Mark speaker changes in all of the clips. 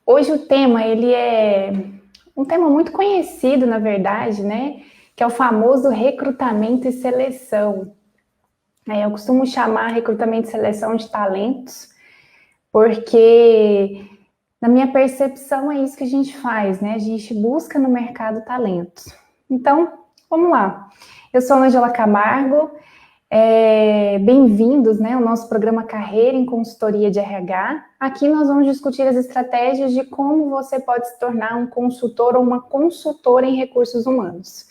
Speaker 1: Hoje o tema, ele é um tema muito conhecido, na verdade, né? Que é o famoso recrutamento e seleção. Eu costumo chamar recrutamento e seleção de talentos, porque, na minha percepção, é isso que a gente faz, né? A gente busca no mercado talentos. Então, vamos lá. Eu sou Ângela Camargo, bem-vindos, né, ao nosso programa Carreira em Consultoria de RH. Aqui nós vamos discutir as estratégias de como você pode se tornar um consultor ou uma consultora em recursos humanos.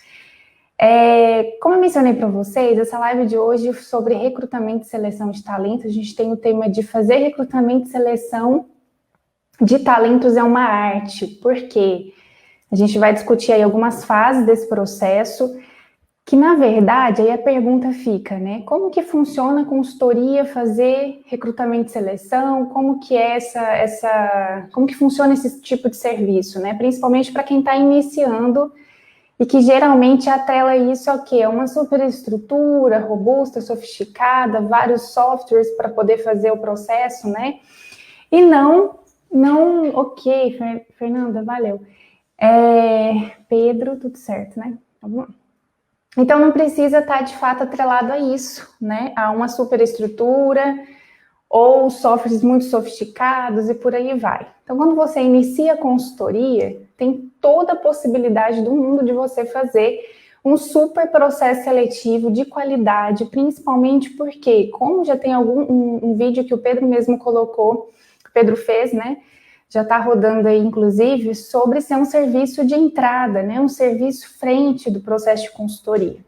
Speaker 1: Como eu mencionei para vocês, essa live de hoje sobre recrutamento e seleção de talentos, a gente tem o tema de fazer recrutamento e seleção de talentos é uma arte. Por quê? A gente vai discutir aí algumas fases desse processo, que, na verdade, aí a pergunta fica, né? Como que funciona a consultoria, fazer recrutamento e seleção? Como que é como que funciona esse tipo de serviço, né? Principalmente para quem está iniciando e que geralmente atrela isso ao quê? É uma superestrutura robusta, sofisticada, vários softwares para poder fazer o processo, né? E ok, Fernanda, valeu. Pedro, tudo certo, né? Vamos lá. Então, não precisa estar, de fato, atrelado a isso, né? A uma superestrutura ou softwares muito sofisticados e por aí vai. Então, quando você inicia a consultoria, tem toda a possibilidade do mundo de você fazer um super processo seletivo de qualidade, principalmente porque, como já tem um vídeo que o Pedro mesmo colocou, que o Pedro fez, né? Já está rodando aí, inclusive, sobre ser um serviço de entrada, né? Um serviço frente do processo de consultoria.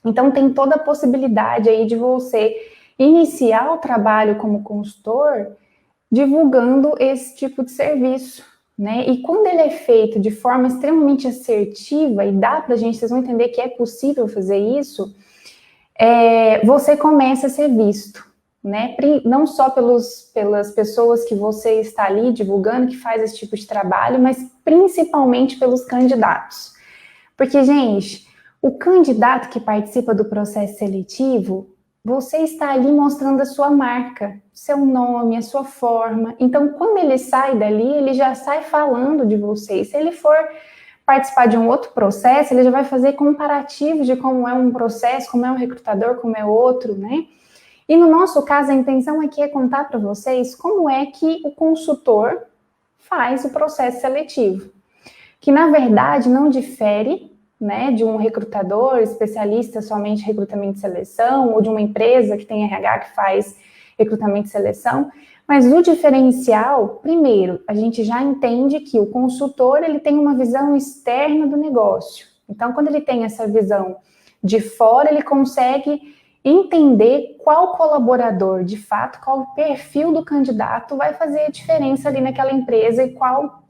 Speaker 1: Então, tem toda a possibilidade aí de você iniciar o trabalho como consultor divulgando esse tipo de serviço, né? E quando ele é feito de forma extremamente assertiva, e dá para a gente, vocês vão entender que é possível fazer isso, você começa a ser visto, né? Não só pelas pessoas que você está ali divulgando, que faz esse tipo de trabalho, mas principalmente pelos candidatos. Porque, gente, o candidato que participa do processo seletivo, você está ali mostrando a sua marca, seu nome, a sua forma. Então, quando ele sai dali, ele já sai falando de você. E se ele for participar de um outro processo, ele já vai fazer comparativos de como é um processo, como é um recrutador, como é outro, né? E no nosso caso, a intenção aqui é contar para vocês como é que o consultor faz o processo seletivo, que na verdade não difere, né, de um recrutador especialista somente em recrutamento e seleção, ou de uma empresa que tem RH que faz recrutamento e seleção, mas o diferencial, primeiro, a gente já entende que o consultor ele tem uma visão externa do negócio. Então, quando ele tem essa visão de fora, ele consegue entender qual colaborador, de fato, qual perfil do candidato vai fazer a diferença ali naquela empresa e qual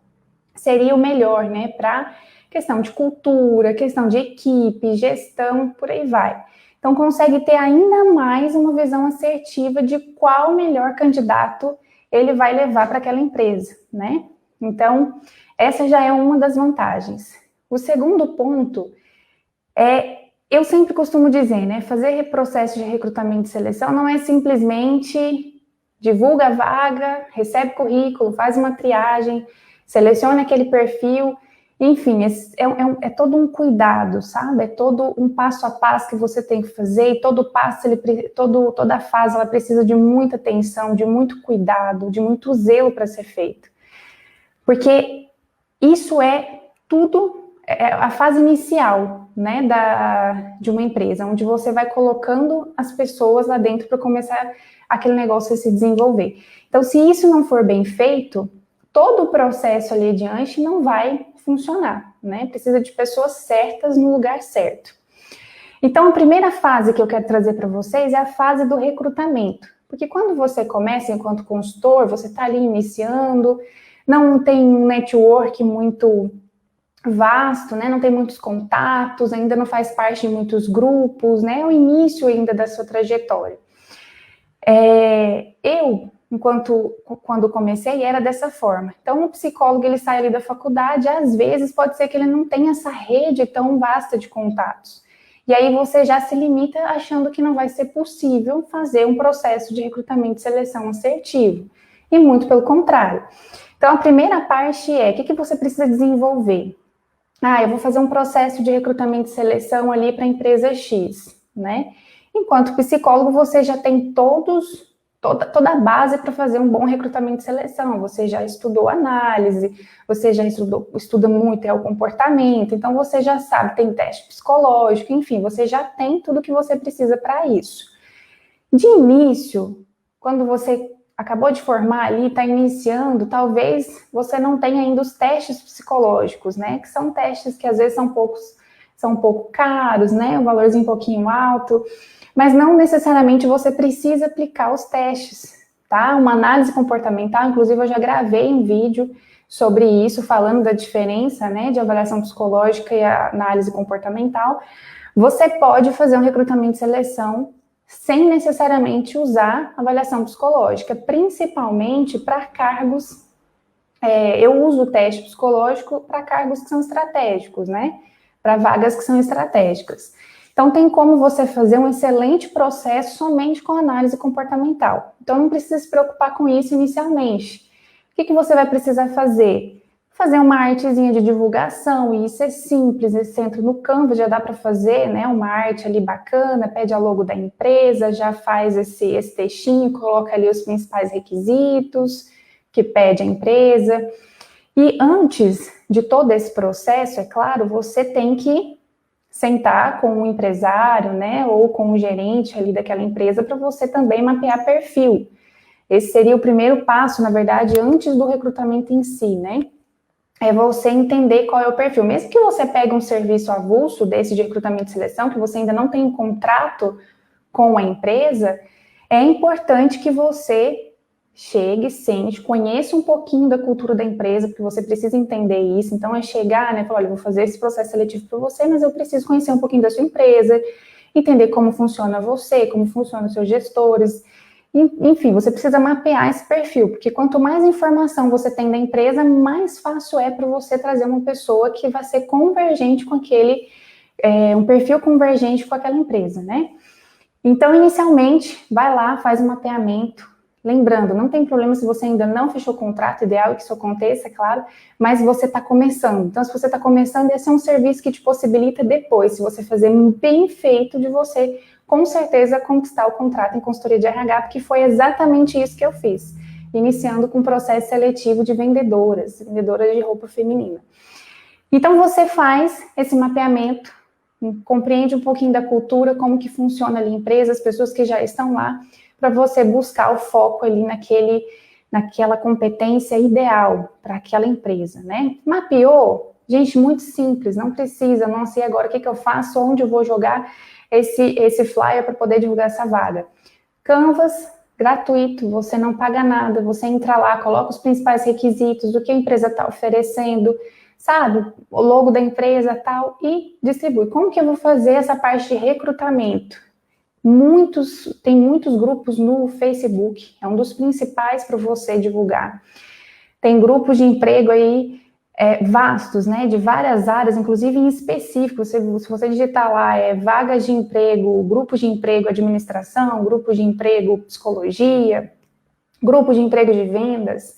Speaker 1: seria o melhor, né, para questão de cultura, questão de equipe, gestão, por aí vai. Então, consegue ter ainda mais uma visão assertiva de qual melhor candidato ele vai levar para aquela empresa, né? Então, essa já é uma das vantagens. O segundo ponto eu sempre costumo dizer, né, fazer processo de recrutamento e seleção não é simplesmente divulga a vaga, recebe currículo, faz uma triagem, seleciona aquele perfil, enfim, é todo um cuidado, sabe? É todo um passo a passo que você tem que fazer, e todo passo, toda fase, ela precisa de muita atenção, de muito cuidado, de muito zelo para ser feito. Porque isso é tudo, a fase inicial, né, de uma empresa, onde você vai colocando as pessoas lá dentro para começar aquele negócio a se desenvolver. Então, se isso não for bem feito, todo o processo ali adiante não vai funcionar, né? Precisa de pessoas certas no lugar certo. Então, a primeira fase que eu quero trazer para vocês é a fase do recrutamento. Porque quando você começa enquanto consultor, você está ali iniciando, não tem um network muito vasto, né? Não tem muitos contatos, ainda não faz parte de muitos grupos, né? É o início ainda da sua trajetória. Quando comecei, era dessa forma. Então, o psicólogo, ele sai ali da faculdade, às vezes pode ser que ele não tenha essa rede tão vasta de contatos. E aí você já se limita achando que não vai ser possível fazer um processo de recrutamento e seleção assertivo. E muito pelo contrário. Então, a primeira parte é, o que você precisa desenvolver? Eu vou fazer um processo de recrutamento e seleção ali para a empresa X, né? Enquanto psicólogo, você já tem toda a base para fazer um bom recrutamento e seleção. Você já estudou análise, você já estuda muito o comportamento, então você já sabe, tem teste psicológico, enfim, você já tem tudo que você precisa para isso. De início, quando você acabou de formar ali, está iniciando, talvez você não tenha ainda os testes psicológicos, né? Que são testes que às vezes são um pouco caros, né? Um valorzinho um pouquinho alto, mas não necessariamente você precisa aplicar os testes, tá? Uma análise comportamental, inclusive eu já gravei um vídeo sobre isso, falando da diferença, né, de avaliação psicológica e a análise comportamental. Você pode fazer um recrutamento e seleção sem necessariamente usar avaliação psicológica, principalmente para cargos. Eu uso o teste psicológico para cargos que são estratégicos, né? Para vagas que são estratégicas. Então, tem como você fazer um excelente processo somente com análise comportamental. Então, não precisa se preocupar com isso inicialmente. O que você vai precisar fazer? Fazer uma artezinha de divulgação, e isso é simples, você entra no Canva, já dá para fazer, né, uma arte ali bacana, pede a logo da empresa, já faz esse textinho, coloca ali os principais requisitos que pede a empresa. E antes de todo esse processo, é claro, você tem que sentar com o empresário, né, ou com o gerente ali daquela empresa para você também mapear perfil. Esse seria o primeiro passo, na verdade, antes do recrutamento em si, né? É você entender qual é o perfil. Mesmo que você pegue um serviço avulso desse de recrutamento e seleção, que você ainda não tem um contrato com a empresa, é importante que você chegue, sente, conheça um pouquinho da cultura da empresa, porque você precisa entender isso. Então, é chegar, né, falar, olha, eu vou fazer esse processo seletivo para você, mas eu preciso conhecer um pouquinho da sua empresa, entender como funciona você, como funcionam os seus gestores. Enfim, você precisa mapear esse perfil, porque quanto mais informação você tem da empresa, mais fácil é para você trazer uma pessoa que vai ser convergente com um perfil convergente com aquela empresa, né? Então, inicialmente, vai lá, faz um mapeamento. Lembrando, não tem problema se você ainda não fechou o contrato, ideal é que isso aconteça, é claro, mas você está começando. Então, se você está começando, esse é um serviço que te possibilita depois, se você fazer bem feito, de você, com certeza, conquistar o contrato em consultoria de RH, porque foi exatamente isso que eu fiz, iniciando com o processo seletivo de vendedoras de roupa feminina. Então, você faz esse mapeamento, compreende um pouquinho da cultura, como que funciona ali a empresa, as pessoas que já estão lá, para você buscar o foco ali naquela competência ideal para aquela empresa, né? Mapeou? Gente, muito simples, não precisa, não sei agora o que eu faço, onde eu vou jogar esse flyer para poder divulgar essa vaga. Canvas, gratuito, você não paga nada, você entra lá, coloca os principais requisitos do que a empresa está oferecendo, sabe? O logo da empresa tal, e distribui. Como que eu vou fazer essa parte de recrutamento? Tem muitos grupos no Facebook, é um dos principais para você divulgar. Tem grupos de emprego aí vastos, né, de várias áreas, inclusive em específico. Se você digitar lá, vagas de emprego, grupos de emprego administração, grupos de emprego psicologia, grupos de emprego de vendas,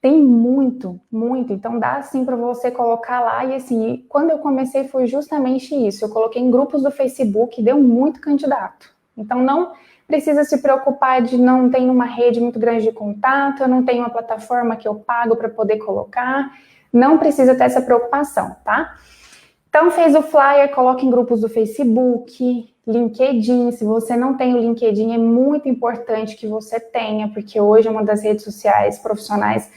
Speaker 1: tem muito, muito. Então dá assim para você colocar lá, e assim, quando eu comecei foi justamente isso, eu coloquei em grupos do Facebook e deu muito candidato. Então não precisa se preocupar de não ter uma rede muito grande de contato, eu não tenho uma plataforma que eu pago para poder colocar, não precisa ter essa preocupação, tá? Então fez o flyer, coloca em grupos do Facebook, LinkedIn. Se você não tem o LinkedIn, é muito importante que você tenha, porque hoje é uma das redes sociais profissionais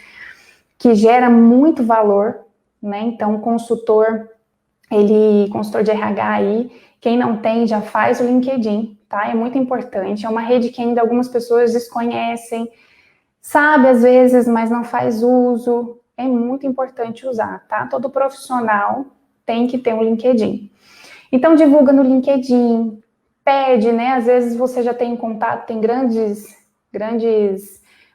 Speaker 1: que gera muito valor, né? Então, consultor de RH aí, quem não tem, já faz o LinkedIn, tá? É muito importante, é uma rede que ainda algumas pessoas desconhecem, sabe às vezes, mas não faz uso, é muito importante usar, tá? Todo profissional tem que ter um LinkedIn. Então, divulga no LinkedIn, pede, né? Às vezes você já tem contato, tem grandes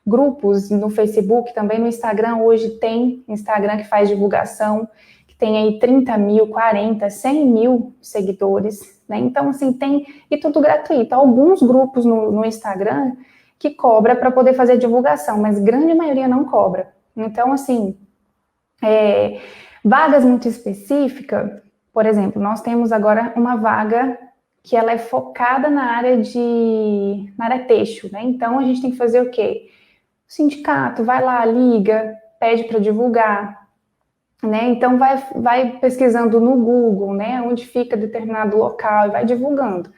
Speaker 1: grupos no Facebook, também no Instagram. Hoje tem Instagram que faz divulgação, que tem aí 30 mil, 40, 100 mil seguidores, né? Então, assim, tem, e tudo gratuito. Alguns grupos no Instagram que cobra para poder fazer divulgação, mas grande maioria não cobra. Então, assim, vagas muito específicas, por exemplo, nós temos agora uma vaga que ela é focada na área têxtil, né? Então, a gente tem que fazer o quê? O sindicato vai lá, liga, pede para divulgar, né? Então, vai pesquisando no Google, né? Onde fica determinado local e vai divulgando.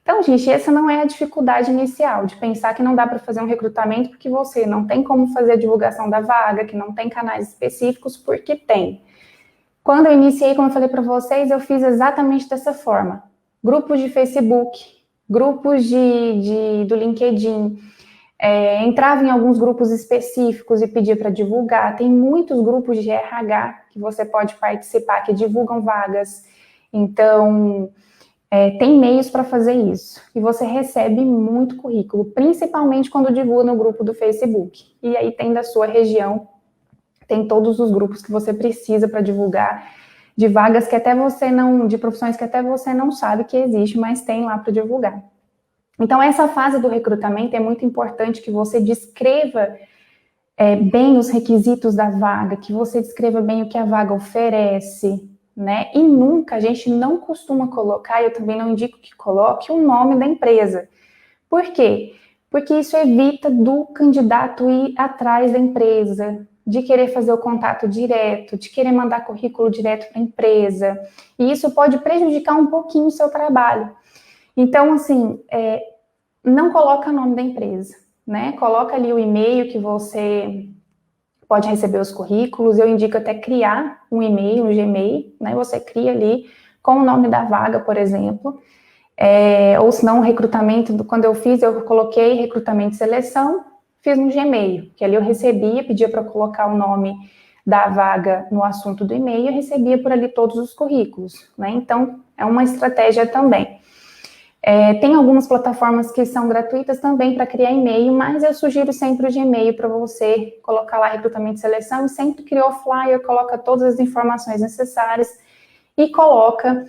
Speaker 1: Então, gente, essa não é a dificuldade inicial, de pensar que não dá para fazer um recrutamento porque você não tem como fazer a divulgação da vaga, que não tem canais específicos, porque tem. Quando eu iniciei, como eu falei para vocês, eu fiz exatamente dessa forma. Grupos de Facebook, grupos do LinkedIn, entrava em alguns grupos específicos e pedia para divulgar. Tem muitos grupos de RH que você pode participar, que divulgam vagas. Então, tem meios para fazer isso. E você recebe muito currículo, principalmente quando divulga no grupo do Facebook. E aí tem da sua região, tem todos os grupos que você precisa para divulgar, de vagas que até você não, de profissões que até você não sabe que existe, mas tem lá para divulgar. Então, essa fase do recrutamento é muito importante que você descreva bem os requisitos da vaga, que você descreva bem o que a vaga oferece, né? E nunca, a gente não costuma colocar, eu também não indico que coloque o nome da empresa. Por quê? Porque isso evita do candidato ir atrás da empresa, de querer fazer o contato direto, de querer mandar currículo direto para a empresa. E isso pode prejudicar um pouquinho o seu trabalho. Então, assim, não coloca o nome da empresa, né? Coloca ali o e-mail que você pode receber os currículos. Eu indico até criar um e-mail, um Gmail, né? Você cria ali com o nome da vaga, por exemplo. Ou se não, o recrutamento, quando eu fiz, eu coloquei recrutamento e seleção, fiz no Gmail, que ali eu recebia, pedia para colocar o nome da vaga no assunto do e-mail e recebia por ali todos os currículos, né? Então, é uma estratégia também. Tem algumas plataformas que são gratuitas também para criar e-mail, mas eu sugiro sempre o Gmail para você colocar lá recrutamento e seleção e sempre criou flyer, coloca todas as informações necessárias e coloca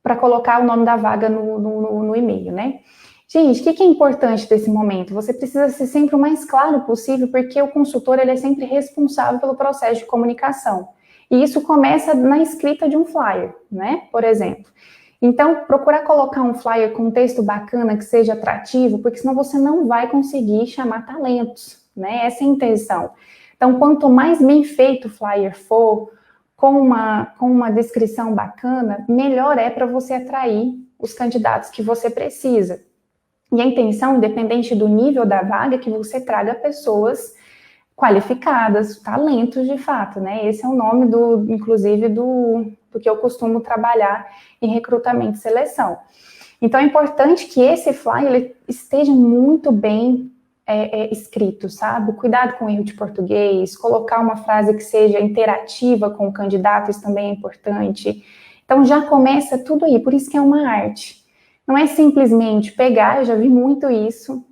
Speaker 1: para colocar o nome da vaga no e-mail, né? Gente, o que é importante desse momento? Você precisa ser sempre o mais claro possível, porque o consultor ele é sempre responsável pelo processo de comunicação. E isso começa na escrita de um flyer, né? Por exemplo. Então, procurar colocar um flyer com um texto bacana, que seja atrativo, porque senão você não vai conseguir chamar talentos, né? Essa é a intenção. Então, quanto mais bem feito o flyer for, com uma descrição bacana, melhor é para você atrair os candidatos que você precisa. E a intenção, independente do nível da vaga, é que você traga pessoas qualificadas, talentos de fato, né? Esse é o nome inclusive, do que eu costumo trabalhar em recrutamento e seleção. Então, é importante que esse flyer ele esteja muito bem escrito, sabe? Cuidado com o erro de português, colocar uma frase que seja interativa com o candidato, isso também é importante. Então, já começa tudo aí, por isso que é uma arte. Não é simplesmente pegar, eu já vi muito isso,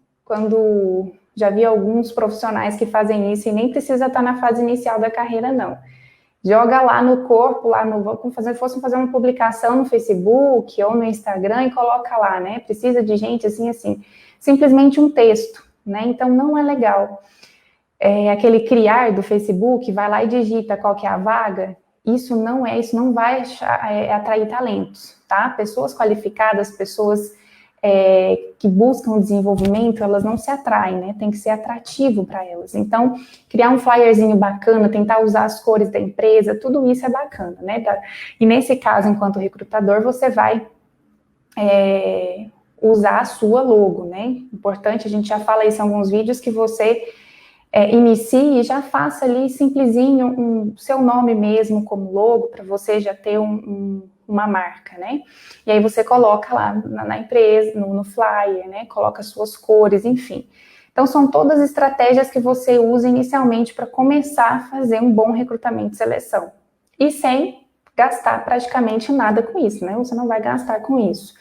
Speaker 1: já vi alguns profissionais que fazem isso e nem precisa estar na fase inicial da carreira, não. Joga lá no corpo, fosse fazer uma publicação no Facebook ou no Instagram e coloca lá, né? Precisa de gente assim, assim. Simplesmente um texto, né? Então, não é legal. Aquele criar do Facebook, vai lá e digita qual que é a vaga, isso não vai atrair talentos, tá? Pessoas qualificadas, pessoas que buscam desenvolvimento, elas não se atraem, né? Tem que ser atrativo para elas. Então, criar um flyerzinho bacana, tentar usar as cores da empresa, tudo isso é bacana, né? E nesse caso, enquanto recrutador, você vai usar a sua logo, né? Importante, a gente já fala isso em alguns vídeos, que você inicie e já faça ali simplesinho seu nome mesmo como logo, para você já ter uma marca, né? E aí você coloca lá na empresa, no flyer, né? Coloca suas cores, enfim. Então, são todas estratégias que você usa inicialmente para começar a fazer um bom recrutamento e seleção. E sem gastar praticamente nada com isso, né? Você não vai gastar com isso.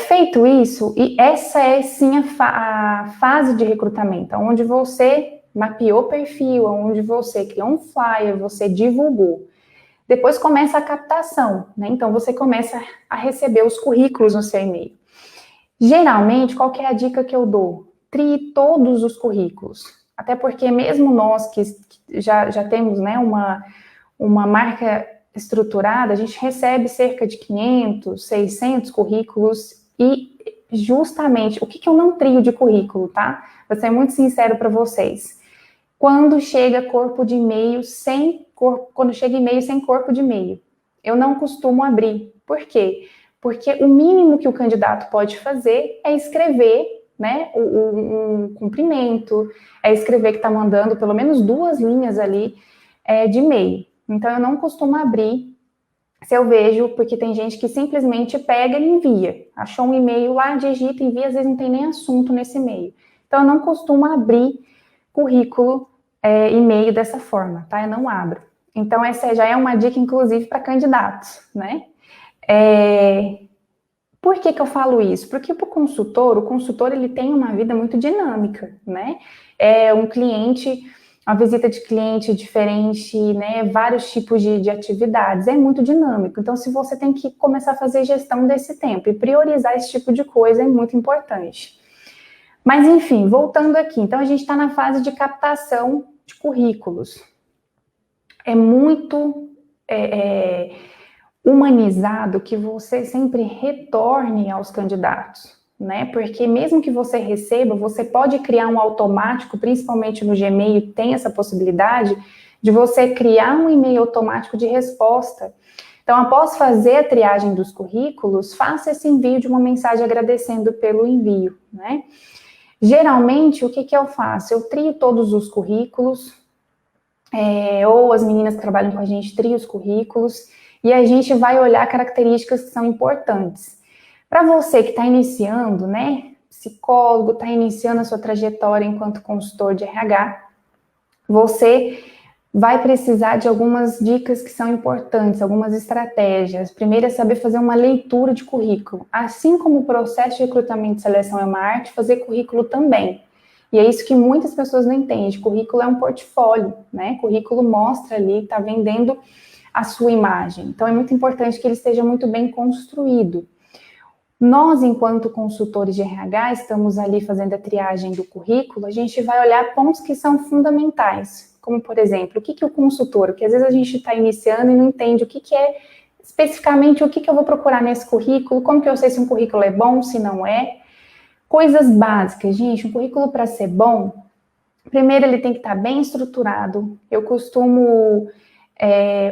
Speaker 1: Feito isso, e essa é sim a fase de recrutamento, onde você mapeou o perfil, onde você criou um flyer, você divulgou. Depois começa a captação, né? Então você começa a receber os currículos no seu e-mail. Geralmente, qual que é a dica que eu dou? Trie todos os currículos. Até porque mesmo nós que já temos, né, uma marca estruturada, a gente recebe cerca de 500, 600 currículos e justamente, o que eu não trio de currículo, tá? Vou ser muito sincero para vocês. Quando chega corpo de e-mail sem corpo, quando chega e-mail sem corpo de e-mail, eu não costumo abrir. Por quê? Porque o mínimo que o candidato pode fazer é escrever, né, um cumprimento, é escrever que está mandando pelo menos 2 linhas ali de e-mail. Então, eu não costumo abrir se eu vejo, porque tem gente que simplesmente pega e envia. Achou um e-mail lá, digita, envia, às vezes não tem nem assunto nesse e-mail. Então, eu não costumo abrir currículo, e-mail dessa forma, tá? Eu não abro. Então, essa já é uma dica, inclusive, para candidatos, né? Por que eu falo isso? Porque para o consultor ele tem uma vida muito dinâmica, né? Um cliente, uma visita de cliente diferente, né? Vários tipos de atividades, é muito dinâmico. Então, se você tem que começar a fazer gestão desse tempo e priorizar esse tipo de coisa, é muito importante. Mas, enfim, voltando aqui. Então, a gente está na fase de captação de currículos. É muito humanizado que você sempre retorne aos candidatos, né? Porque mesmo que você receba, você pode criar um automático, principalmente no Gmail, tem essa possibilidade de você criar um e-mail automático de resposta. Então, após fazer a triagem dos currículos, faça esse envio de uma mensagem agradecendo pelo envio, né? Geralmente, o que eu faço? Eu trio todos os currículos, ou as meninas que trabalham com a gente triam os currículos, e a gente vai olhar características que são importantes. Para você que está iniciando, né, psicólogo, está iniciando a sua trajetória enquanto consultor de RH, você vai precisar de algumas dicas que são importantes, algumas estratégias. Primeiro é saber fazer uma leitura de currículo. Assim como o processo de recrutamento e seleção é uma arte, fazer currículo também. E é isso que muitas pessoas não entendem. Currículo é um portfólio, né? Currículo mostra ali, está vendendo a sua imagem. Então, é muito importante que ele esteja muito bem construído. Nós, enquanto consultores de RH, estamos ali fazendo a triagem do currículo, a gente vai olhar pontos que são fundamentais, como, por exemplo, o que o consultor, porque às vezes a gente está iniciando e não entende o que é especificamente o que eu vou procurar nesse currículo, como que eu sei se um currículo é bom, se não é. Coisas básicas, gente, um currículo para ser bom, primeiro ele tem que estar bem estruturado. Eu costumo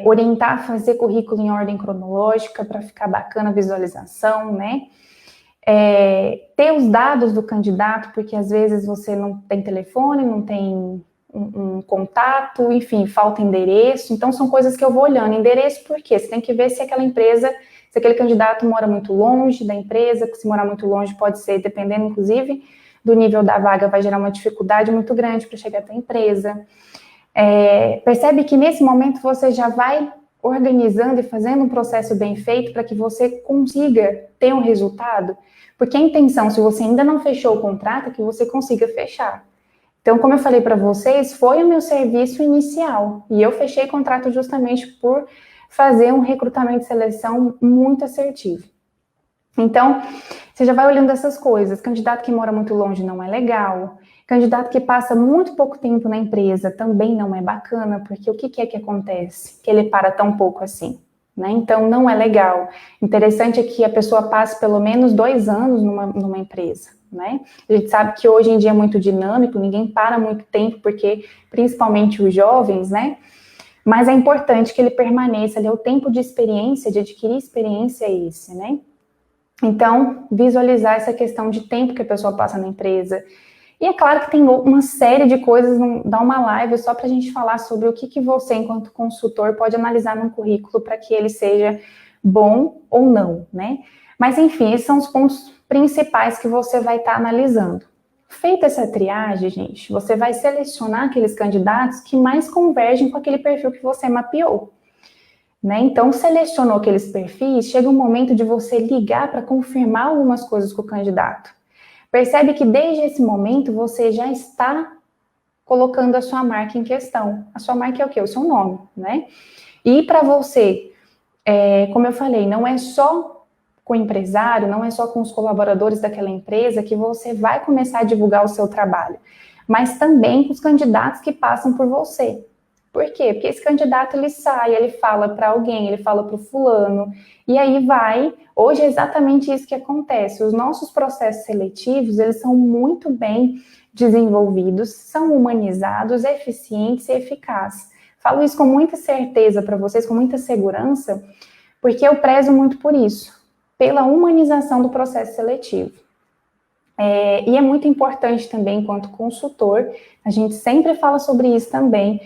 Speaker 1: orientar a fazer currículo em ordem cronológica para ficar bacana a visualização, né? Ter os dados do candidato, porque às vezes você não tem telefone, não tem um contato, enfim, falta endereço. Então, são coisas que eu vou olhando. Endereço por quê? Você tem que ver se aquela empresa, se aquele candidato mora muito longe da empresa, porque se morar muito longe pode ser, dependendo, inclusive, do nível da vaga, vai gerar uma dificuldade muito grande para chegar até a empresa. Percebe que nesse momento você já vai organizando e fazendo um processo bem feito para que você consiga ter um resultado, porque a intenção, se você ainda não fechou o contrato, é que você consiga fechar. Então, como eu falei para vocês, foi o meu serviço inicial, e eu fechei contrato justamente por fazer um recrutamento e seleção muito assertivo. Então, você já vai olhando essas coisas. Candidato que mora muito longe não é legal. Candidato que passa muito pouco tempo na empresa também não é bacana, porque o que é que acontece? Que ele para tão pouco assim, né? Então, não é legal. Interessante é que a pessoa passe pelo menos 2 anos numa empresa, né? A gente sabe que hoje em dia é muito dinâmico, ninguém para muito tempo, porque principalmente os jovens, né? Mas é importante que ele permaneça ali, o tempo de experiência, de adquirir experiência é esse, né? Então, visualizar essa questão de tempo que a pessoa passa na empresa. E é claro que tem uma série de coisas, dá uma live só para a gente falar sobre o que você, enquanto consultor, pode analisar num currículo para que ele seja bom ou não, né? Mas, enfim, esses são os pontos principais que você vai estar analisando. Feita essa triagem, gente, você vai selecionar aqueles candidatos que mais convergem com aquele perfil que você mapeou. Né? Então, selecionou aqueles perfis, chega um momento de você ligar para confirmar algumas coisas com o candidato. Percebe que desde esse momento você já está colocando a sua marca em questão. A sua marca é o quê? O seu nome, né? E para você, como eu falei, não é só com o empresário, não é só com os colaboradores daquela empresa que você vai começar a divulgar o seu trabalho. mas também com os candidatos que passam por você. Por quê? Porque esse candidato, ele sai, ele fala para alguém, ele fala para o fulano, e aí vai. Hoje é exatamente isso que acontece. Os nossos processos seletivos, eles são muito bem desenvolvidos, são humanizados, eficientes e eficazes. Falo isso com muita certeza para vocês, com muita segurança, porque eu prezo muito por isso, pela humanização do processo seletivo. E é muito importante também, enquanto consultor, a gente sempre fala sobre isso também,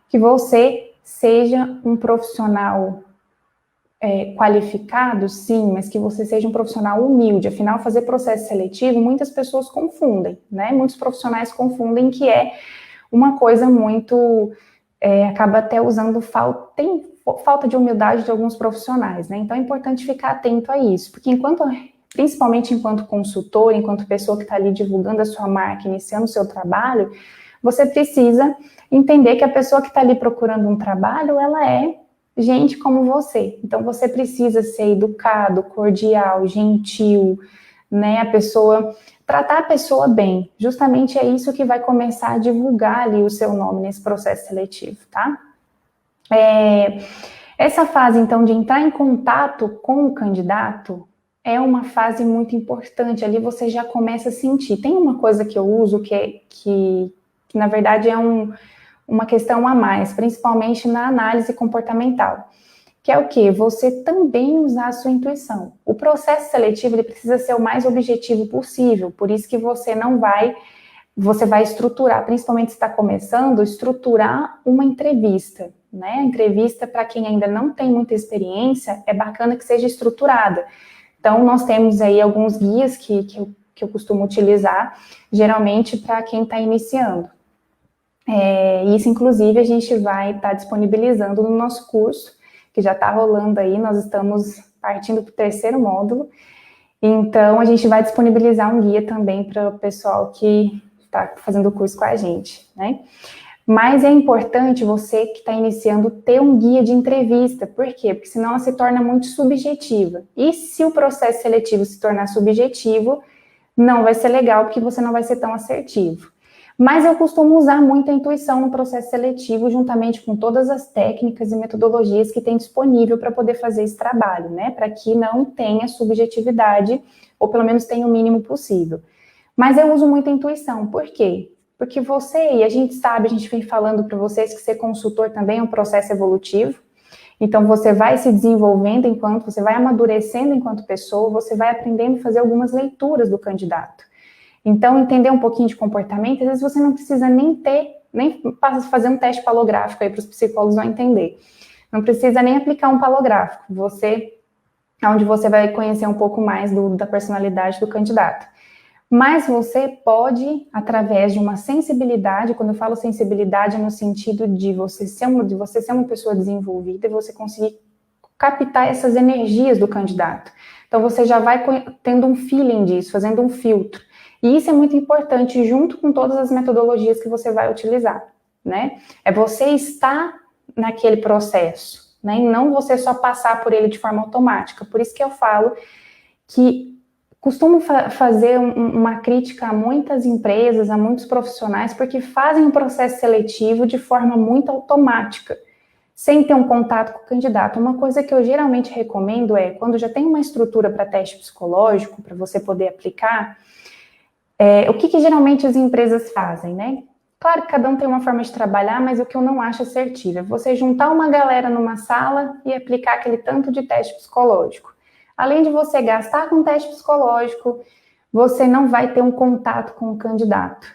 Speaker 1: que você seja um profissional qualificado, sim, mas que você seja um profissional humilde. Afinal, fazer processo seletivo, muitas pessoas confundem, né? Muitos profissionais confundem que é uma coisa muito... acaba até usando tem falta de humildade de alguns profissionais, né? Então é importante ficar atento a isso, porque principalmente enquanto consultor, enquanto pessoa que está ali divulgando a sua marca, iniciando o seu trabalho, você precisa entender que a pessoa que está ali procurando um trabalho, ela é gente como você. Então, você precisa ser educado, cordial, gentil, né? Tratar a pessoa bem. Justamente é isso que vai começar a divulgar ali o seu nome nesse processo seletivo, tá? Essa fase, então, de entrar em contato com o candidato é uma fase muito importante. Ali você já começa a sentir. Tem uma coisa que eu uso que na verdade é uma questão a mais, principalmente na análise comportamental, que é o quê? Você também usar a sua intuição. O processo seletivo, ele precisa ser o mais objetivo possível, por isso que você vai estruturar, principalmente se está começando, estruturar uma entrevista, né? A entrevista, para quem ainda não tem muita experiência, é bacana que seja estruturada. Então, nós temos aí alguns guias que eu costumo utilizar, geralmente para quem está iniciando. Isso, inclusive, a gente vai estar disponibilizando no nosso curso, que já está rolando aí, nós estamos partindo para o 3º módulo, então a gente vai disponibilizar um guia também para o pessoal que está fazendo o curso com a gente, né? Mas é importante você que está iniciando ter um guia de entrevista, por quê? Porque senão ela se torna muito subjetiva, e se o processo seletivo se tornar subjetivo, não vai ser legal, porque você não vai ser tão assertivo. Mas eu costumo usar muito a intuição no processo seletivo, juntamente com todas as técnicas e metodologias que tem disponível para poder fazer esse trabalho, né? Para que não tenha subjetividade, ou pelo menos tenha o mínimo possível. Mas eu uso muito a intuição, por quê? Porque e a gente sabe, a gente vem falando para vocês que ser consultor também é um processo evolutivo, então você vai se desenvolvendo você vai amadurecendo enquanto pessoa, você vai aprendendo a fazer algumas leituras do candidato. Então, entender um pouquinho de comportamento, às vezes você não precisa nem fazer um teste palográfico aí para os psicólogos não entender. Não precisa nem aplicar um palográfico, onde você vai conhecer um pouco mais da personalidade do candidato. Mas você pode, através de uma sensibilidade, quando eu falo sensibilidade, é no sentido de você ser uma pessoa desenvolvida e você conseguir captar essas energias do candidato. Então, você já vai tendo um feeling disso, fazendo um filtro. E isso é muito importante, junto com todas as metodologias que você vai utilizar, né? É você estar naquele processo, né? E não você só passar por ele de forma automática. Por isso que eu falo que costumo fazer uma crítica a muitas empresas, a muitos profissionais, porque fazem o processo seletivo de forma muito automática, sem ter um contato com o candidato. Uma coisa que eu geralmente recomendo é, quando já tem uma estrutura para teste psicológico, para você poder aplicar, o que geralmente as empresas fazem, né? Claro que cada um tem uma forma de trabalhar, mas o que eu não acho assertivo é você juntar uma galera numa sala e aplicar aquele tanto de teste psicológico. Além de você gastar com teste psicológico, você não vai ter um contato com o candidato.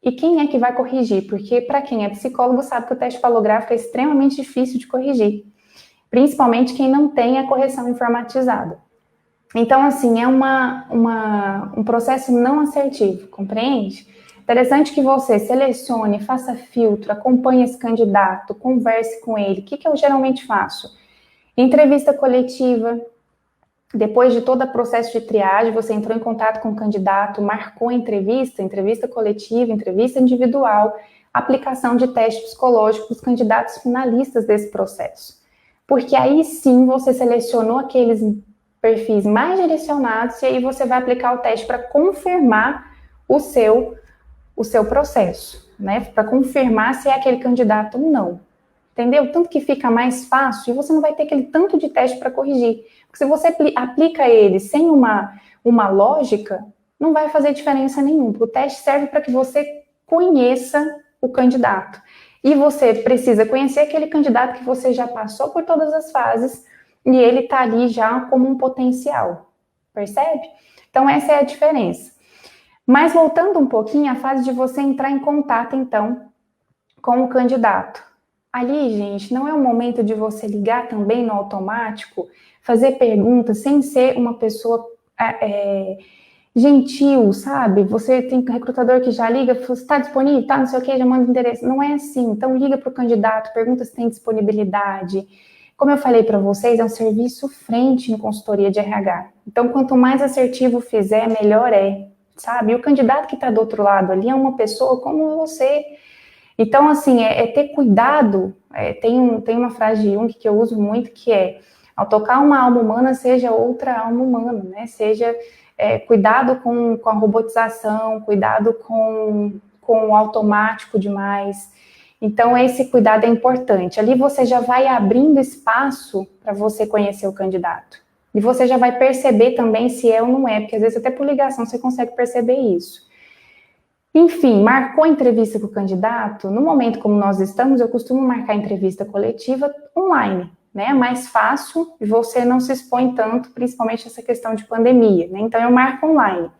Speaker 1: E quem é que vai corrigir? Porque para quem é psicólogo sabe que o teste falográfico é extremamente difícil de corrigir, principalmente quem não tem a correção informatizada. Então, assim, é um processo não assertivo, compreende? Interessante que você selecione, faça filtro, acompanhe esse candidato, converse com ele. O que eu geralmente faço? Entrevista coletiva. Depois de todo o processo de triagem, você entrou em contato com o candidato, marcou a entrevista coletiva, entrevista individual, aplicação de teste psicológico para os candidatos finalistas desse processo. Porque aí sim você selecionou aqueles perfis mais direcionados e aí você vai aplicar o teste para confirmar o seu o seu processo, né? Para confirmar se é aquele candidato ou não. Entendeu? Tanto que fica mais fácil e você não vai ter aquele tanto de teste para corrigir. Porque se você aplica ele sem uma lógica, não vai fazer diferença nenhuma. O teste serve para que você conheça o candidato. E você precisa conhecer aquele candidato que você já passou por todas as fases e ele está ali já como um potencial. Percebe? Então, essa é a diferença. Mas voltando um pouquinho, a fase de você entrar em contato, então, com o candidato. Ali, gente, não é o momento de você ligar também no automático, fazer perguntas sem ser uma pessoa gentil, sabe? Você tem recrutador que já liga, você está disponível, tá, não sei o que, já manda interesse. Não é assim. Então, liga para o candidato, pergunta se tem disponibilidade. Como eu falei para vocês, é um serviço frente em consultoria de RH. Então, quanto mais assertivo fizer, melhor é, sabe? E o candidato que está do outro lado ali é uma pessoa como você. Então, assim, é ter cuidado. Tem uma frase de Jung que eu uso muito, que é: ao tocar uma alma humana, seja outra alma humana, né? Seja cuidado com a robotização, cuidado com o automático demais. Então, esse cuidado é importante. Ali você já vai abrindo espaço para você conhecer o candidato. E você já vai perceber também se é ou não é, porque às vezes até por ligação você consegue perceber isso. Enfim, marcou a entrevista com o candidato, no momento como nós estamos, eu costumo marcar entrevista coletiva online, né? É mais fácil e você não se expõe tanto, principalmente essa questão de pandemia, né? Então, eu marco online.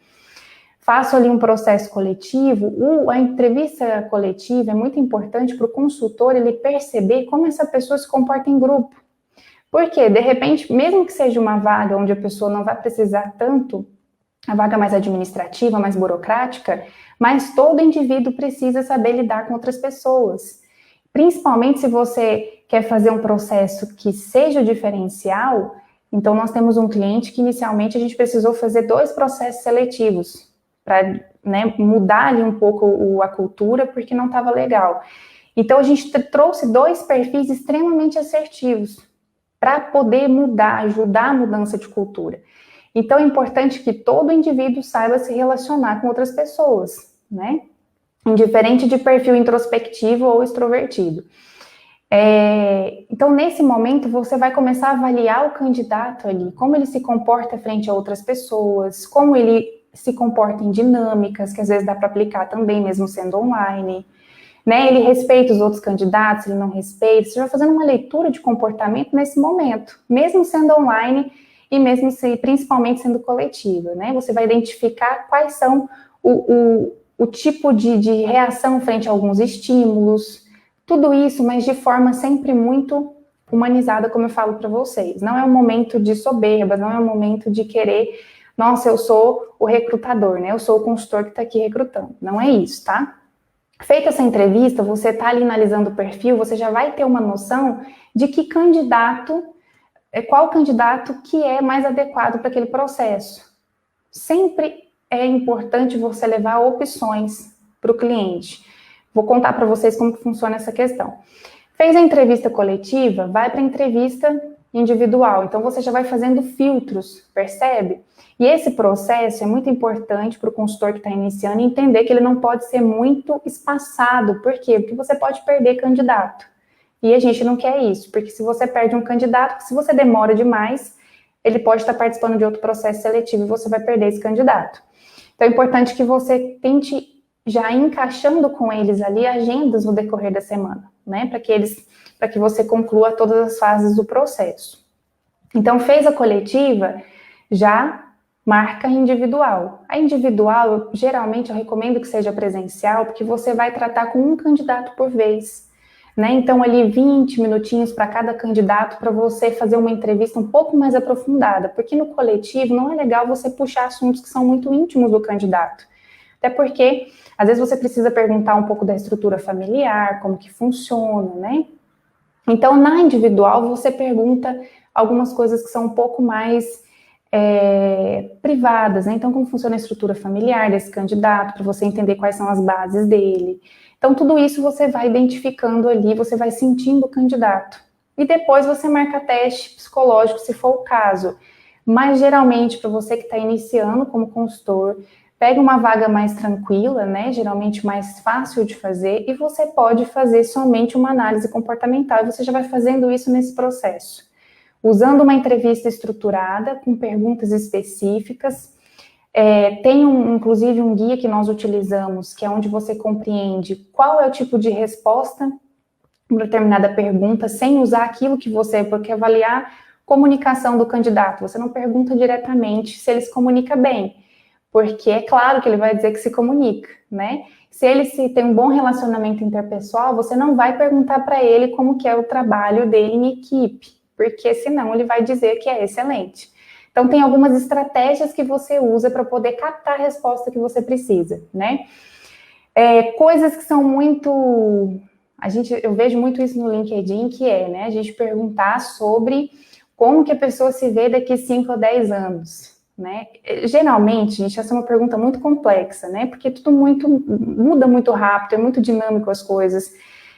Speaker 1: Faço ali um processo coletivo. A entrevista coletiva é muito importante para o consultor ele perceber como essa pessoa se comporta em grupo. Porque, de repente, mesmo que seja uma vaga onde a pessoa não vai precisar tanto, a vaga mais administrativa, mais burocrática, mas todo indivíduo precisa saber lidar com outras pessoas. Principalmente se você quer fazer um processo que seja diferencial. Então, nós temos um cliente que inicialmente a gente precisou fazer 2 processos seletivos para, né, mudar ali um pouco a cultura, porque não estava legal. Então, a gente trouxe 2 perfis extremamente assertivos para poder mudar, ajudar a mudança de cultura. Então, é importante que todo indivíduo saiba se relacionar com outras pessoas, né? Indiferente de perfil introspectivo ou extrovertido. Então, nesse momento, você vai começar a avaliar o candidato ali, como ele se comporta frente a outras pessoas, como ele se comporta em dinâmicas, que às vezes dá para aplicar também, mesmo sendo online, né? Ele respeita os outros candidatos, ele não respeita. Você vai fazendo uma leitura de comportamento nesse momento, mesmo sendo online e mesmo principalmente sendo coletiva, né? Você vai identificar quais são o tipo de reação frente a alguns estímulos, tudo isso, mas de forma sempre muito humanizada, como eu falo para vocês. Não é um momento de soberba, não é um momento de querer, nossa, eu sou o recrutador, né? Eu sou o consultor que está aqui recrutando. Não é isso, tá? Feita essa entrevista, você está ali analisando o perfil, você já vai ter uma noção de que candidato, qual candidato que é mais adequado para aquele processo. Sempre é importante você levar opções para o cliente. Vou contar para vocês como que funciona essa questão. Fez a entrevista coletiva, vai para a entrevista individual. Então, você já vai fazendo filtros, percebe? E esse processo é muito importante para o consultor que está iniciando entender que ele não pode ser muito espaçado. Por quê? Porque você pode perder candidato. E a gente não quer isso, porque se você perde um candidato, se você demora demais, ele pode estar participando de outro processo seletivo e você vai perder esse candidato. Então, é importante que você tente já encaixando com eles ali agendas no decorrer da semana, né? Para que você conclua todas as fases do processo. Então, fez a coletiva, já marca individual. A individual, geralmente, eu recomendo que seja presencial, porque você vai tratar com um candidato por vez, né? Então, ali 20 minutinhos para cada candidato, para você fazer uma entrevista um pouco mais aprofundada, porque no coletivo não é legal você puxar assuntos que são muito íntimos do candidato. Até porque, às vezes, você precisa perguntar um pouco da estrutura familiar, como que funciona, né? Então, na individual, você pergunta algumas coisas que são um pouco mais privadas, né? Então, como funciona a estrutura familiar desse candidato, para você entender quais são as bases dele. Então, tudo isso você vai identificando ali, você vai sentindo o candidato. E depois você marca teste psicológico, se for o caso. Mas, geralmente, para você que está iniciando como consultor, pega uma vaga mais tranquila, né, geralmente mais fácil de fazer, e você pode fazer somente uma análise comportamental, e você já vai fazendo isso nesse processo. Usando uma entrevista estruturada, com perguntas específicas. Tem, inclusive, um guia que nós utilizamos, que é onde você compreende qual é o tipo de resposta para uma determinada pergunta, sem usar aquilo que você... Porque avaliar comunicação do candidato, você não pergunta diretamente se ele se comunica bem, porque é claro que ele vai dizer que se comunica, né? Se ele tem um bom relacionamento interpessoal, você não vai perguntar para ele como que é o trabalho dele em equipe, porque senão ele vai dizer que é excelente. Então, tem algumas estratégias que você usa para poder captar a resposta que você precisa, né? Coisas que são muito... Eu vejo muito isso no LinkedIn, que né? A gente perguntar sobre como que a pessoa se vê daqui 5 ou 10 anos, né? Geralmente, gente, essa é uma pergunta muito complexa, né? Porque tudo muda muito rápido, é muito dinâmico as coisas.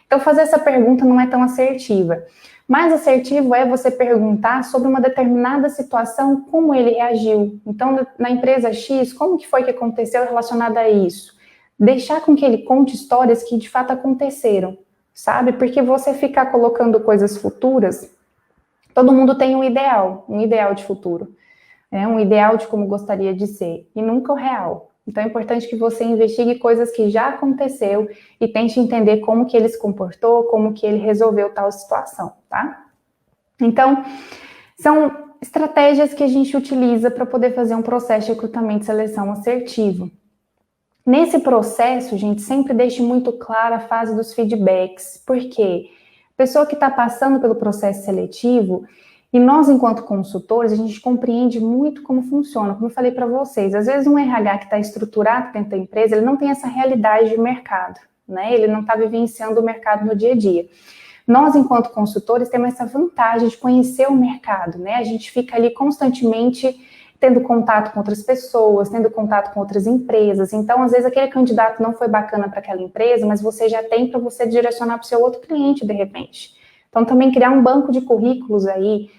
Speaker 1: Então, fazer essa pergunta não é tão assertiva. Mais assertivo é você perguntar sobre uma determinada situação, como ele reagiu. Então, na empresa X, como que foi que aconteceu relacionado a isso? Deixar com que ele conte histórias que de fato aconteceram, sabe? Porque você ficar colocando coisas futuras, todo mundo tem um ideal de futuro, né? Um ideal de como gostaria de ser, e nunca o real. Então, é importante que você investigue coisas que já aconteceu e tente entender como que ele se comportou, como que ele resolveu tal situação, tá? Então, são estratégias que a gente utiliza para poder fazer um processo de recrutamento e seleção assertivo. Nesse processo, gente, sempre deixe muito clara a fase dos feedbacks, porque a pessoa que está passando pelo processo seletivo, e nós, enquanto consultores, a gente compreende muito como funciona. Como eu falei para vocês, às vezes um RH que está estruturado dentro da empresa, ele não tem essa realidade de mercado, né? Ele não está vivenciando o mercado no dia a dia. Nós, enquanto consultores, temos essa vantagem de conhecer o mercado, né? A gente fica ali constantemente tendo contato com outras pessoas, tendo contato com outras empresas. Então, às vezes, aquele candidato não foi bacana para aquela empresa, mas você já tem para você direcionar para o seu outro cliente, de repente. Então, também criar um banco de currículos aí,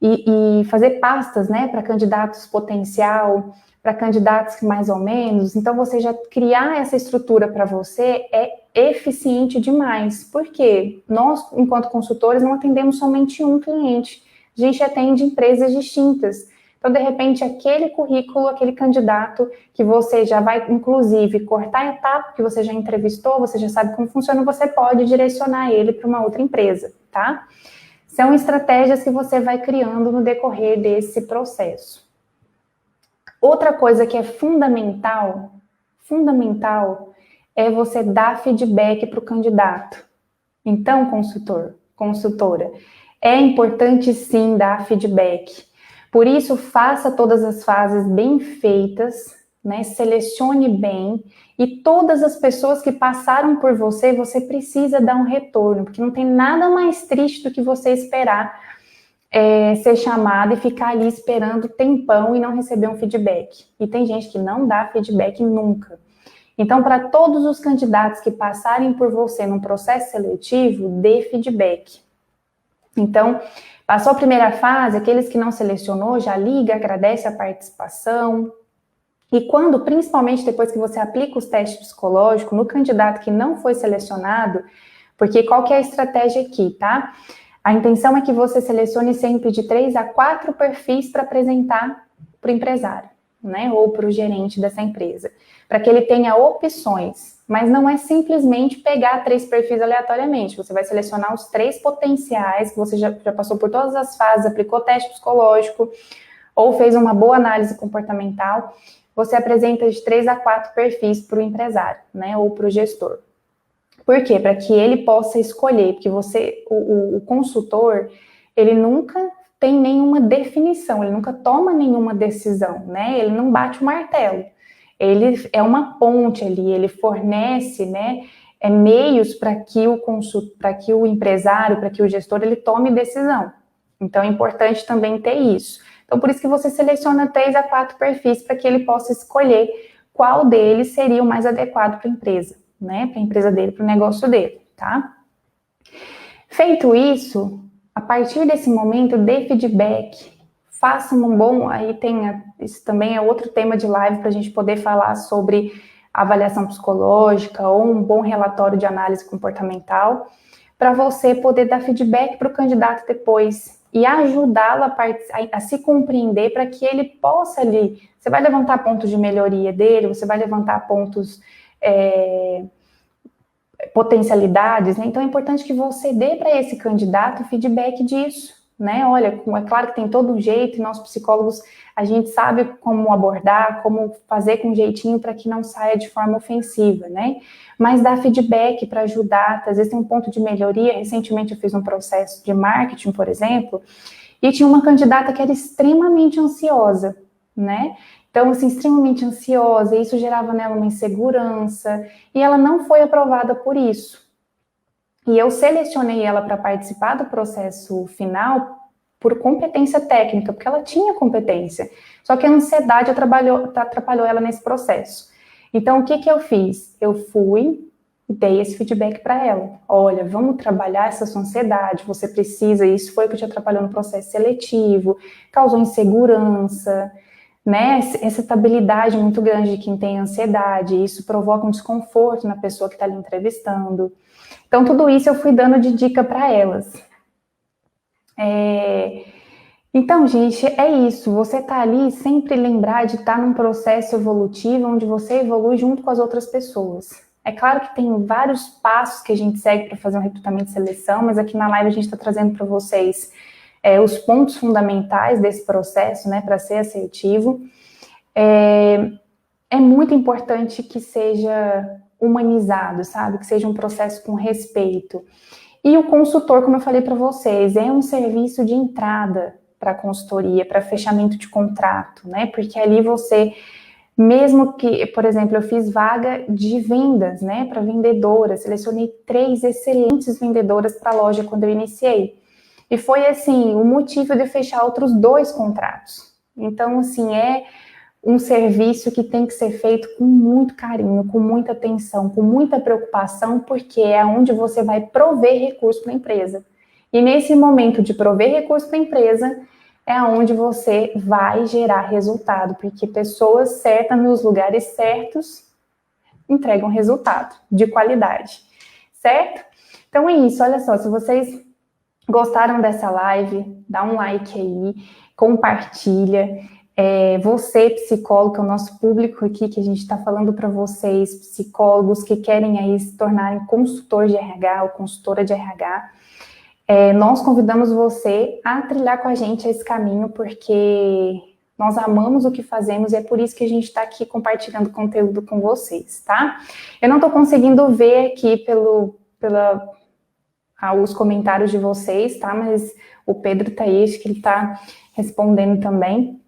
Speaker 1: e fazer pastas, né, para candidatos potencial, para candidatos que mais ou menos. Então, você já criar essa estrutura para você é eficiente demais, porque nós, enquanto consultores, não atendemos somente um cliente, a gente atende empresas distintas. Então, de repente, aquele currículo, aquele candidato que você já vai, inclusive, cortar a etapa que você já entrevistou, você já sabe como funciona, você pode direcionar ele para uma outra empresa, tá? São estratégias que você vai criando no decorrer desse processo. Outra coisa que é fundamental é você dar feedback para o candidato. Então, consultor, consultora, é importante sim dar feedback. Por isso, faça todas as fases bem feitas, né? Selecione bem, e todas as pessoas que passaram por você, você precisa dar um retorno, porque não tem nada mais triste do que você esperar ser chamado e ficar ali esperando tempão e não receber um feedback. E tem gente que não dá feedback nunca. Então, para todos os candidatos que passarem por você num processo seletivo, dê feedback. Então, passou a primeira fase, aqueles que não selecionou, já liga, agradece a participação. E quando, principalmente depois que você aplica os testes psicológicos no candidato que não foi selecionado, porque qual que é a estratégia aqui, tá? A intenção é que você selecione sempre de 3 a 4 perfis para apresentar para o empresário, né? Ou para o gerente dessa empresa, para que ele tenha opções. Mas não é simplesmente pegar 3 perfis aleatoriamente. Você vai selecionar os 3 potenciais, que você já passou por todas as fases, aplicou teste psicológico, ou fez uma boa análise comportamental. Você apresenta de 3 a 4 perfis para o empresário, né? Ou para o gestor. Por quê? Para que ele possa escolher, porque o consultor, ele nunca tem nenhuma definição, ele nunca toma nenhuma decisão, né? Ele não bate o martelo. Ele é uma ponte ali, ele fornece, né, meios para que o empresário, para que o gestor, ele tome decisão. Então, é importante também ter isso. Então, por isso que você seleciona 3 a 4 perfis para que ele possa escolher qual deles seria o mais adequado para a empresa, né, para a empresa dele, para o negócio dele, tá? Feito isso, a partir desse momento, dê feedback, façam um bom, isso também é outro tema de live para a gente poder falar sobre avaliação psicológica ou um bom relatório de análise comportamental, para você poder dar feedback para o candidato depois e ajudá-lo a se compreender para que ele possa ali, você vai levantar pontos de melhoria dele, você vai levantar pontos, potencialidades, né? Então é importante que você dê para esse candidato feedback disso, né? Olha, é claro que tem todo um jeito, e nós psicólogos, a gente sabe como abordar, como fazer com jeitinho para que não saia de forma ofensiva, né? Mas dar feedback para ajudar, às vezes tem um ponto de melhoria. Recentemente eu fiz um processo de marketing, por exemplo, e tinha uma candidata que era extremamente ansiosa, né? Então, assim, extremamente ansiosa, e isso gerava nela uma insegurança, e ela não foi aprovada por isso. E eu selecionei ela para participar do processo final por competência técnica, porque ela tinha competência, só que a ansiedade atrapalhou ela nesse processo. Então, o que eu fiz? Eu fui e dei esse feedback para ela. Olha, vamos trabalhar essa sua ansiedade, você precisa, isso foi o que te atrapalhou no processo seletivo, causou insegurança, né? Essa estabilidade muito grande de quem tem ansiedade, isso provoca um desconforto na pessoa que está ali entrevistando. Então, tudo isso eu fui dando de dica para elas. Então, gente, é isso. Você tá ali, sempre lembrar de estar num processo evolutivo, onde você evolui junto com as outras pessoas. É claro que tem vários passos que a gente segue para fazer um recrutamento e seleção, mas aqui na live a gente está trazendo para vocês os pontos fundamentais desse processo, né, para ser assertivo. É muito importante que seja humanizado, sabe? Que seja um processo com respeito. E o consultor, como eu falei para vocês, é um serviço de entrada para a consultoria, para fechamento de contrato, né? Porque ali você, mesmo que, por exemplo, eu fiz vaga de vendas, né? Para vendedoras, selecionei 3 excelentes vendedoras para a loja quando eu iniciei. E foi, assim, o motivo de fechar outros 2 contratos. Então, assim, é um serviço que tem que ser feito com muito carinho, com muita atenção, com muita preocupação, porque é onde você vai prover recurso para a empresa. E nesse momento de prover recurso para a empresa, é onde você vai gerar resultado, porque pessoas certas nos lugares certos entregam resultado de qualidade, certo? Então é isso, olha só, se vocês gostaram dessa live, dá um like aí, compartilha. Você, psicólogo, que é o nosso público aqui, que a gente está falando para vocês, psicólogos que querem aí se tornarem consultor de RH ou consultora de RH, nós convidamos você a trilhar com a gente esse caminho, porque nós amamos o que fazemos e é por isso que a gente está aqui compartilhando conteúdo com vocês, tá? Eu não estou conseguindo ver aqui os comentários de vocês, tá? Mas o Pedro tá aí, acho que ele tá respondendo também.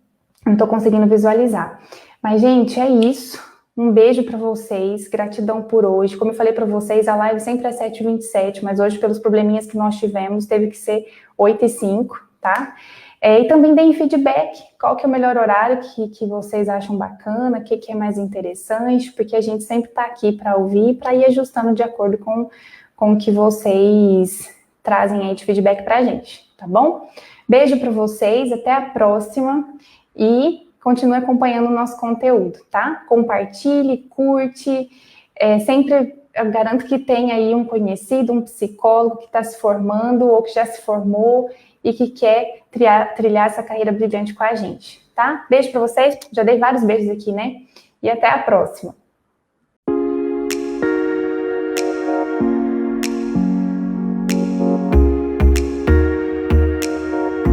Speaker 1: Não estou conseguindo visualizar. Mas, gente, é isso. Um beijo para vocês. Gratidão por hoje. Como eu falei para vocês, a live sempre é 7h27, mas hoje, pelos probleminhas que nós tivemos, teve que ser 8h05, tá? E também deem feedback. Qual que é o melhor horário que vocês acham bacana, o que é mais interessante, porque a gente sempre está aqui para ouvir, para ir ajustando de acordo com o que vocês trazem aí de feedback para a gente, tá bom? Beijo para vocês, até a próxima. E continue acompanhando o nosso conteúdo, tá? Compartilhe, curte. Sempre eu garanto que tem aí um conhecido, um psicólogo que está se formando ou que já se formou e que quer trilhar essa carreira brilhante com a gente, tá? Beijo para vocês. Já dei vários beijos aqui, né? E até a próxima.